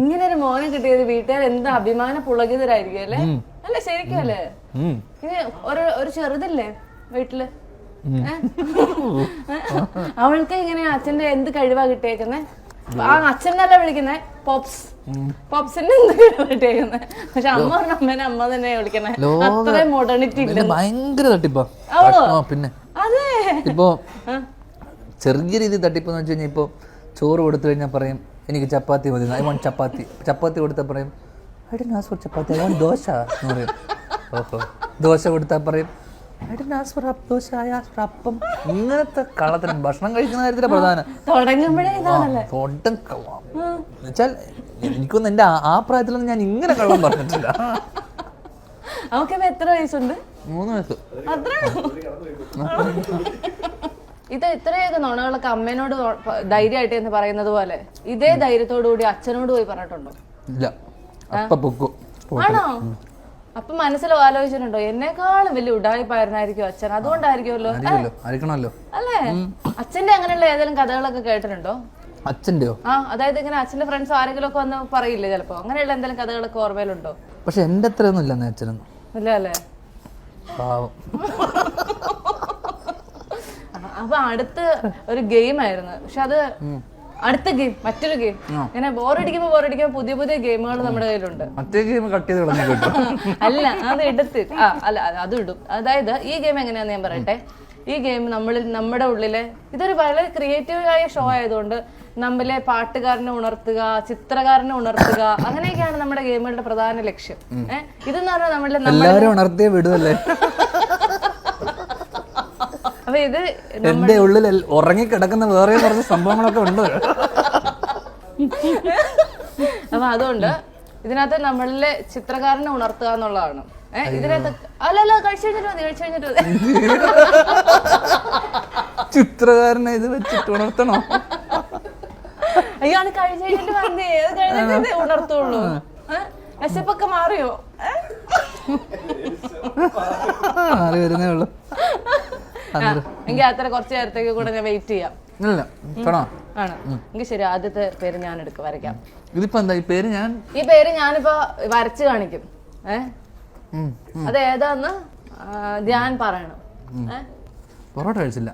ഇങ്ങനെ ഒരു മോനെ കിട്ടിയത് വീട്ടുകാർ എന്ത് അഭിമാന പുളകിതരായിരിക്കും അല്ലേ? അല്ല ശരിക്കും അല്ലേ? ഇനി ഒരു ചെറുതില്ലേ വീട്ടില്? അവൾക്ക് ഇങ്ങനെ അച്ഛന്റെ എന്ത് കഴിവാ കിട്ടിയേക്കുന്നേ? ആ അച്ഛനല്ല വിളിക്കുന്നേ, പോപ്സ്. പോപ്സിന്റെ എന്ത് കഴിവാ കിട്ടിയേക്കുന്നേ? പക്ഷെ അമ്മ പറഞ്ഞ അമ്മേനെ അമ്മ തന്നെ വിളിക്കണേ. അത്രയും മോഡേണിറ്റി ഇല്ല. ഭയങ്കര തട്ടിപ്പാ. പിന്നെ അതെ, ഇപ്പൊ ചെറിയ രീതി തട്ടിപ്പെന്ന് വെച്ച് കഴിഞ്ഞാൽ ഇപ്പൊ ചോറ് കൊടുത്തു കഴിഞ്ഞാൽ പറയും എനിക്ക് ചപ്പാത്തി മതി, ഐ വാണ്ട് ചപ്പാത്തി. ചപ്പാത്തി കൊടുത്താൽ പറയും I don't ask for chapati, I want dosa എന്ന് പറയും. ഓഹോ, ദോശ കൊടുത്താൽ പറയും I don't ask for dosa, I ask for അപ്പം. ഇങ്ങനത്തെ കളത്തിന് ഭക്ഷണം കഴിക്കുന്ന കാര്യത്തിലെ പ്രധാനം വെച്ചാൽ എനിക്കൊന്നും എന്റെ ആ പ്രായത്തിലൊന്നും ഞാൻ ഇങ്ങനെ കള്ളം പറഞ്ഞിട്ടില്ല. അവർക്ക് എത്ര വയസ്സുണ്ട്? 3 വയസ്സ്. ഇത് ഇത്രയൊക്കെ നുണകളൊക്കെ അമ്മേനോട് ധൈര്യമായിട്ട് എന്ന് പറയുന്നത് പോലെ ഇതേ ധൈര്യത്തോടു കൂടി അച്ഛനോട് പോയി പറഞ്ഞിട്ടുണ്ടോ? ഇല്ല. ആണോ? അപ്പൊ മനസ്സിൽ ആലോചിച്ചിട്ടുണ്ടോ എന്നെക്കാളും വലിയ ഉഡായിപ്പായിരുന്നായിരിക്കും അച്ഛൻ, അതുകൊണ്ടായിരിക്കുമല്ലോ അല്ലേ? അച്ഛന്റെ അങ്ങനെയുള്ള ഏതെങ്കിലും കഥകളൊക്കെ കേട്ടിട്ടുണ്ടോ? അച്ഛന്റെയോ? ആ, അതായത് ഇങ്ങനെ അച്ഛന്റെ ഫ്രണ്ട്സ് ആരെങ്കിലും ഒക്കെ വന്ന് പറയില്ലേ ചിലപ്പോ, അങ്ങനെയുള്ള എന്തെങ്കിലും കഥകളൊക്കെ ഓർമ്മയിലുണ്ടോ? പക്ഷെ എന്റെ അത്രയൊന്നും ഇല്ല അച്ഛനൊന്നും. ഇല്ല അല്ലേ? പാവം. അപ്പൊ അടുത്ത് ഒരു ഗെയിം ആയിരുന്നു, പക്ഷെ അത് അടുത്ത ഗെയിം മറ്റൊരു ഗെയിം. ഇങ്ങനെ ബോറടിക്കുമ്പോ പുതിയ പുതിയ ഗെയിമുകൾ നമ്മുടെ കയ്യിലുണ്ട്. അല്ല, അത് എടുത്ത് അല്ല അത് ഇടും. അതായത് ഈ ഗെയിം എങ്ങനെയാന്ന് ഞാൻ പറയട്ടെ. ഈ ഗെയിം നമ്മുടെ ഉള്ളിലെ ഇതൊരു വളരെ ക്രിയേറ്റീവായ ഷോ ആയതുകൊണ്ട് നമ്മിലെ പാട്ടുകാരനെ ഉണർത്തുക, ചിത്രകാരനെ ഉണർത്തുക, അങ്ങനെയൊക്കെയാണ് നമ്മുടെ ഗെയിമുകളുടെ പ്രധാന ലക്ഷ്യം. ഇതെന്ന് പറഞ്ഞാൽ നമ്മളെ ഉണർത്തിയേ വിടുവല്ലേ. അപ്പൊ ഇത് എന്റെ ഉള്ളിൽ ഉറങ്ങിക്കിടക്കുന്ന വേറെ കുറച്ച് സംഭവങ്ങളൊക്കെ ഉണ്ട്. അപ്പൊ അതുകൊണ്ട് ഇതിനകത്ത് നമ്മളിലെ ചിത്രകാരനെ ഉണർത്തുക എന്നുള്ളതാണ്. ഇതിനകത്ത് അല്ലല്ല കഴിച്ചു കഴിഞ്ഞിട്ട് മതി. ചിത്രകാരനെ ഇത് വെച്ചിട്ട് ഉണർത്തണോ? അയ്യോ, അത് കഴിച്ചു കഴിഞ്ഞിട്ട് മതി. ഏത് കഴിഞ്ഞിട്ട് ഉണർത്തുള്ളൂ? വിശപ്പൊക്കെ മാറിയോ? മാറി വരുന്നേ ഉള്ളൂ. എങ്കിൽ അത്ര കുറച്ച് നേരത്തേക്ക് കൂടെ ഞാൻ വെയിറ്റ് ചെയ്യാം. ആണ് എങ്കിൽ ശരി, ആദ്യത്തെ പേര് ഞാൻ വരയ്ക്കാം. ഇതിപ്പോ എന്താ ഈ പേര്? ഈ പേര് ഞാനിപ്പോ വരച്ച് കാണിക്കും. അത് ഏതാന്ന് ധ്യാൻ പറയണം. പൊറോട്ട കഴിച്ചില്ല.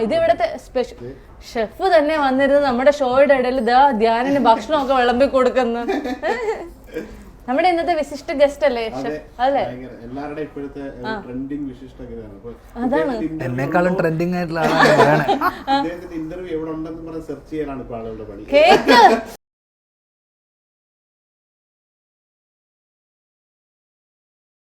ഇത് ഇവിടത്തെ സ്പെഷ്യൽ ഷെഫ് തന്നെ വന്നിരുന്നത് നമ്മുടെ ഷോയുടെ ഇടയിൽ ധ്യാനിന് ഭക്ഷണമൊക്കെ വിളമ്പി കൊടുക്കുന്നു. നമ്മുടെ ഇന്നത്തെ വിശിഷ്ട ഗസ്റ്റ് അല്ലേ അല്ലേ? അതാണ് എന്നെക്കാളും ട്രെൻഡിങ് ആയിട്ടുള്ള കേക്ക്